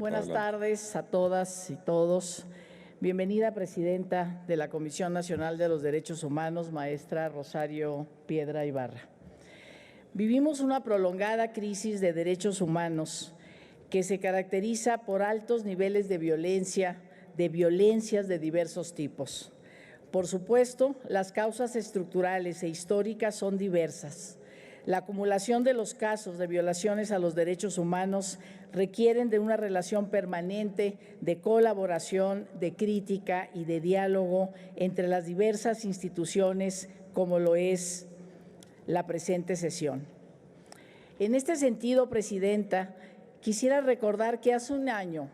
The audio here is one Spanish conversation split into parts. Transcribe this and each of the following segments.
Buenas tardes a todas y todos. Bienvenida, presidenta de la Comisión Nacional de los Derechos Humanos, maestra Rosario Piedra Ibarra. Vivimos una prolongada crisis de derechos humanos que se caracteriza por altos niveles de violencias de diversos tipos. Por supuesto, las causas estructurales e históricas son diversas. La acumulación de los casos de violaciones a los derechos humanos requieren de una relación permanente de colaboración, de crítica y de diálogo entre las diversas instituciones, como lo es la presente sesión. En este sentido, presidenta, quisiera recordar que hace un año,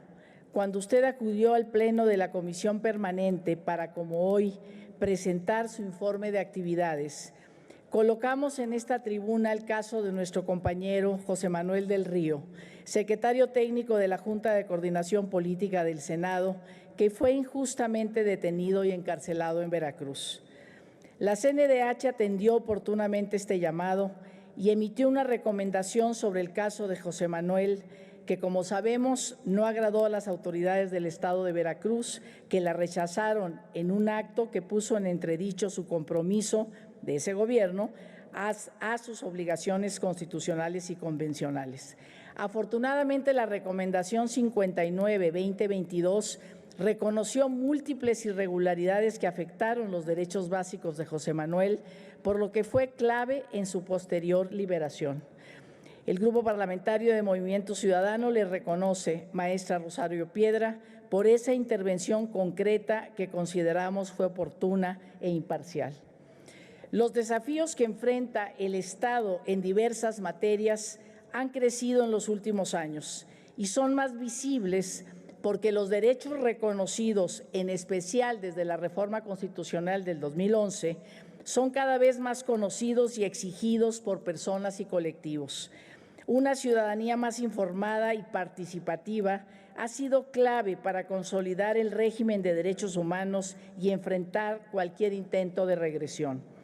cuando usted acudió al Pleno de la Comisión Permanente para, como hoy, presentar su informe de actividades, colocamos en esta tribuna el caso de nuestro compañero José Manuel del Río, secretario técnico de la Junta de Coordinación Política del Senado, que fue injustamente detenido y encarcelado en Veracruz. La CNDH atendió oportunamente este llamado y emitió una recomendación sobre el caso de José Manuel, que, como sabemos, no agradó a las autoridades del Estado de Veracruz, que la rechazaron en un acto que puso en entredicho su compromiso de ese gobierno a sus obligaciones constitucionales y convencionales. Afortunadamente, la recomendación 59/2022 reconoció múltiples irregularidades que afectaron los derechos básicos de José Manuel, por lo que fue clave en su posterior liberación. El Grupo Parlamentario de Movimiento Ciudadano le reconoce, maestra Rosario Piedra, por esa intervención concreta que consideramos fue oportuna e imparcial. Los desafíos que enfrenta el Estado en diversas materias han crecido en los últimos años y son más visibles porque los derechos reconocidos, en especial desde la reforma constitucional del 2011, son cada vez más conocidos y exigidos por personas y colectivos. Una ciudadanía más informada y participativa ha sido clave para consolidar el régimen de derechos humanos y enfrentar cualquier intento de regresión.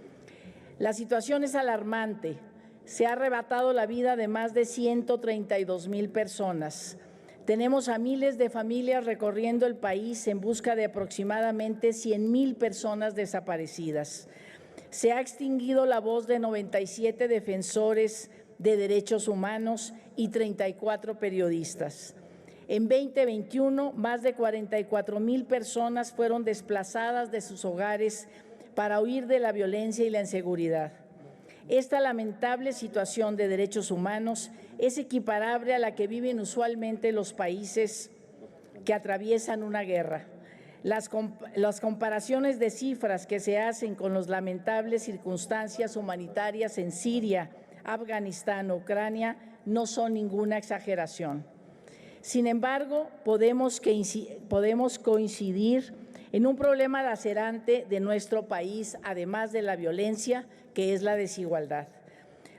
La situación es alarmante. Se ha arrebatado la vida de más de 132,000 personas. Tenemos a miles de familias recorriendo el país en busca de aproximadamente 100,000 personas desaparecidas. Se ha extinguido la voz de 97 defensores de derechos humanos y 34 periodistas. En 2021, más de 44,000 personas fueron desplazadas de sus hogares para huir de la violencia y la inseguridad. Esta lamentable situación de derechos humanos es equiparable a la que viven usualmente los países que atraviesan una guerra. Las comparaciones de cifras que se hacen con las lamentables circunstancias humanitarias en Siria, Afganistán o Ucrania no son ninguna exageración. Sin embargo, podemos coincidir en un problema lacerante de nuestro país, además de la violencia, que es la desigualdad.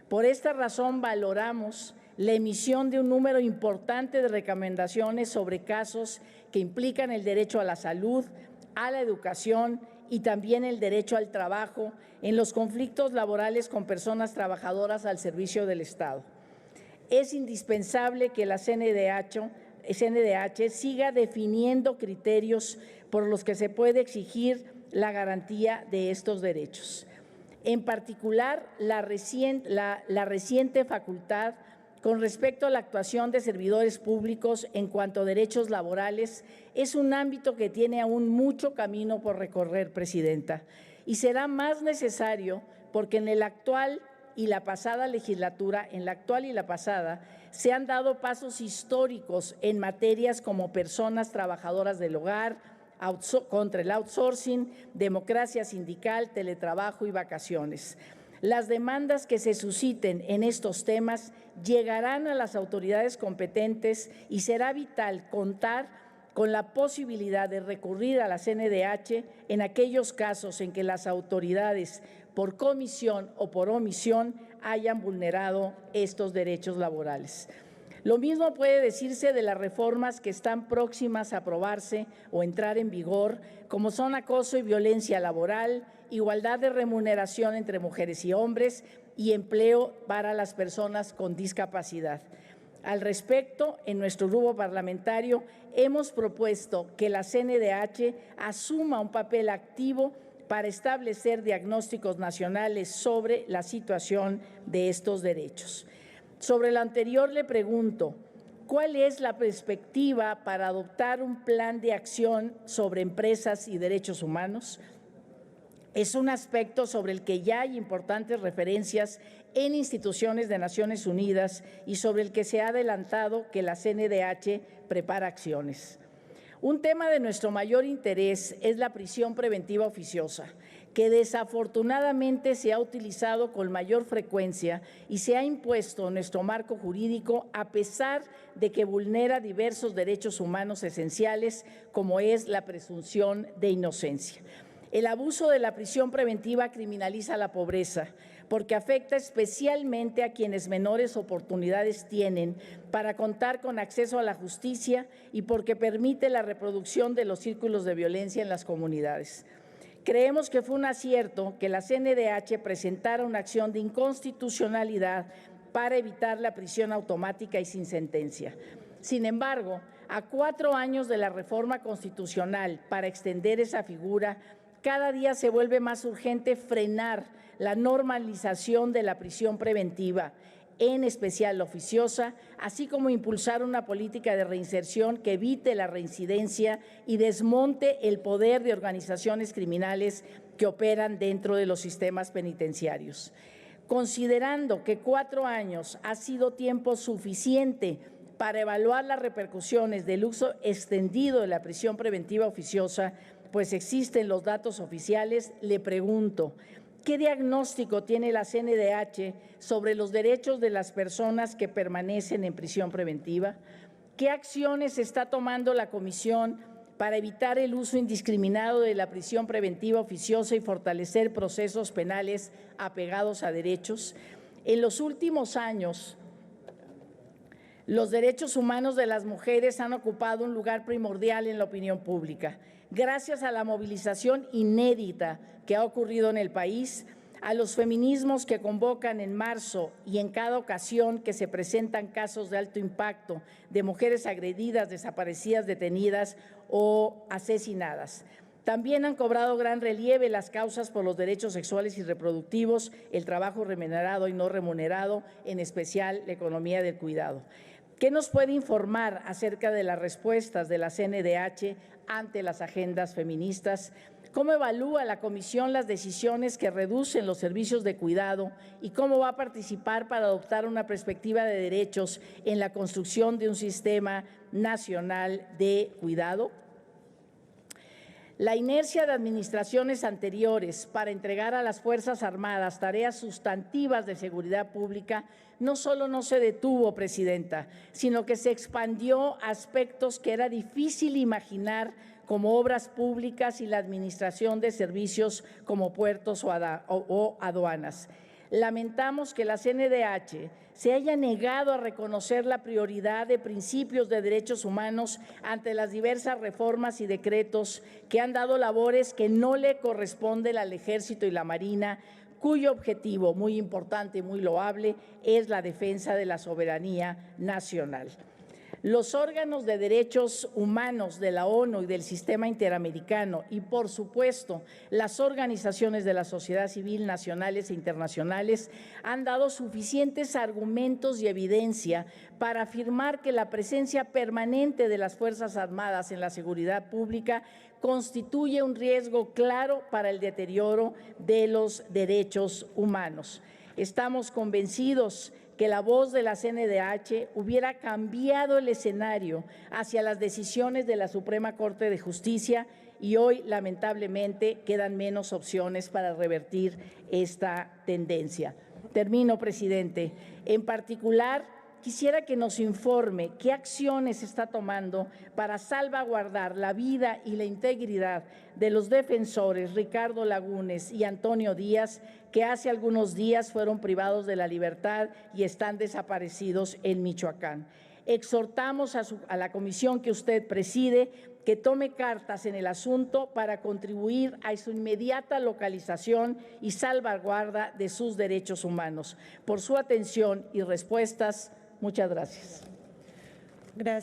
Por esta razón, valoramos la emisión de un número importante de recomendaciones sobre casos que implican el derecho a la salud, a la educación y también el derecho al trabajo en los conflictos laborales con personas trabajadoras al servicio del Estado. Es indispensable que la CNDH siga definiendo criterios por los que se puede exigir la garantía de estos derechos. En particular, la reciente facultad con respecto a la actuación de servidores públicos en cuanto a derechos laborales es un ámbito que tiene aún mucho camino por recorrer, presidenta, y será más necesario porque en la actual y la pasada legislatura, se han dado pasos históricos en materias como personas trabajadoras del hogar, contra el outsourcing, democracia sindical, teletrabajo y vacaciones. Las demandas que se susciten en estos temas llegarán a las autoridades competentes y será vital contar con la posibilidad de recurrir a la CNDH en aquellos casos en que las autoridades, por comisión o por omisión, hayan vulnerado estos derechos laborales. Lo mismo puede decirse de las reformas que están próximas a aprobarse o entrar en vigor, como son acoso y violencia laboral, igualdad de remuneración entre mujeres y hombres y empleo para las personas con discapacidad. Al respecto, en nuestro grupo parlamentario hemos propuesto que la CNDH asuma un papel activo para establecer diagnósticos nacionales sobre la situación de estos derechos. Sobre lo anterior le pregunto, ¿cuál es la perspectiva para adoptar un plan de acción sobre empresas y derechos humanos? Es un aspecto sobre el que ya hay importantes referencias en instituciones de Naciones Unidas y sobre el que se ha adelantado que la CNDH prepara acciones. Un tema de nuestro mayor interés es la prisión preventiva oficiosa, que desafortunadamente se ha utilizado con mayor frecuencia y se ha impuesto en nuestro marco jurídico a pesar de que vulnera diversos derechos humanos esenciales, como es la presunción de inocencia. El abuso de la prisión preventiva criminaliza la pobreza, porque afecta especialmente a quienes menores oportunidades tienen para contar con acceso a la justicia y porque permite la reproducción de los círculos de violencia en las comunidades. Creemos que fue un acierto que la CNDH presentara una acción de inconstitucionalidad para evitar la prisión automática y sin sentencia. Sin embargo, a 4 años de la reforma constitucional para extender esa figura, cada día se vuelve más urgente frenar la normalización de la prisión preventiva, en especial la oficiosa, así como impulsar una política de reinserción que evite la reincidencia y desmonte el poder de organizaciones criminales que operan dentro de los sistemas penitenciarios. Considerando que 4 años ha sido tiempo suficiente para evaluar las repercusiones del uso extendido de la prisión preventiva oficiosa, pues existen los datos oficiales, le pregunto, ¿qué diagnóstico tiene la CNDH sobre los derechos de las personas que permanecen en prisión preventiva? ¿Qué acciones está tomando la Comisión para evitar el uso indiscriminado de la prisión preventiva oficiosa y fortalecer procesos penales apegados a derechos? En los últimos años, los derechos humanos de las mujeres han ocupado un lugar primordial en la opinión pública. Gracias a la movilización inédita que ha ocurrido en el país, a los feminismos que convocan en marzo y en cada ocasión que se presentan casos de alto impacto de mujeres agredidas, desaparecidas, detenidas o asesinadas. También han cobrado gran relieve las causas por los derechos sexuales y reproductivos, el trabajo remunerado y no remunerado, en especial la economía del cuidado. ¿Qué nos puede informar acerca de las respuestas de la CNDH ante las agendas feministas? ¿Cómo evalúa la Comisión las decisiones que reducen los servicios de cuidado y cómo va a participar para adoptar una perspectiva de derechos en la construcción de un sistema nacional de cuidado? La inercia de administraciones anteriores para entregar a las Fuerzas Armadas tareas sustantivas de seguridad pública no solo no se detuvo, Presidenta, sino que se expandió a aspectos que era difícil imaginar, como obras públicas y la administración de servicios como puertos o aduanas. Lamentamos que la CNDH se haya negado a reconocer la prioridad de principios de derechos humanos ante las diversas reformas y decretos que han dado labores que no le corresponden al Ejército y la Marina, cuyo objetivo, muy importante y muy loable, es la defensa de la soberanía nacional. Los órganos de derechos humanos de la ONU y del sistema interamericano y, por supuesto, las organizaciones de la sociedad civil nacionales e internacionales han dado suficientes argumentos y evidencia para afirmar que la presencia permanente de las Fuerzas Armadas en la seguridad pública constituye un riesgo claro para el deterioro de los derechos humanos. Estamos convencidos que la voz de la CNDH hubiera cambiado el escenario hacia las decisiones de la Suprema Corte de Justicia y hoy, lamentablemente, quedan menos opciones para revertir esta tendencia. Termino, presidente. En particular, quisiera que nos informe qué acciones está tomando para salvaguardar la vida y la integridad de los defensores Ricardo Lagunes y Antonio Díaz, que hace algunos días fueron privados de la libertad y están desaparecidos en Michoacán. Exhortamos a la comisión que usted preside que tome cartas en el asunto para contribuir a su inmediata localización y salvaguarda de sus derechos humanos. Por su atención y respuestas, muchas gracias. Gracias.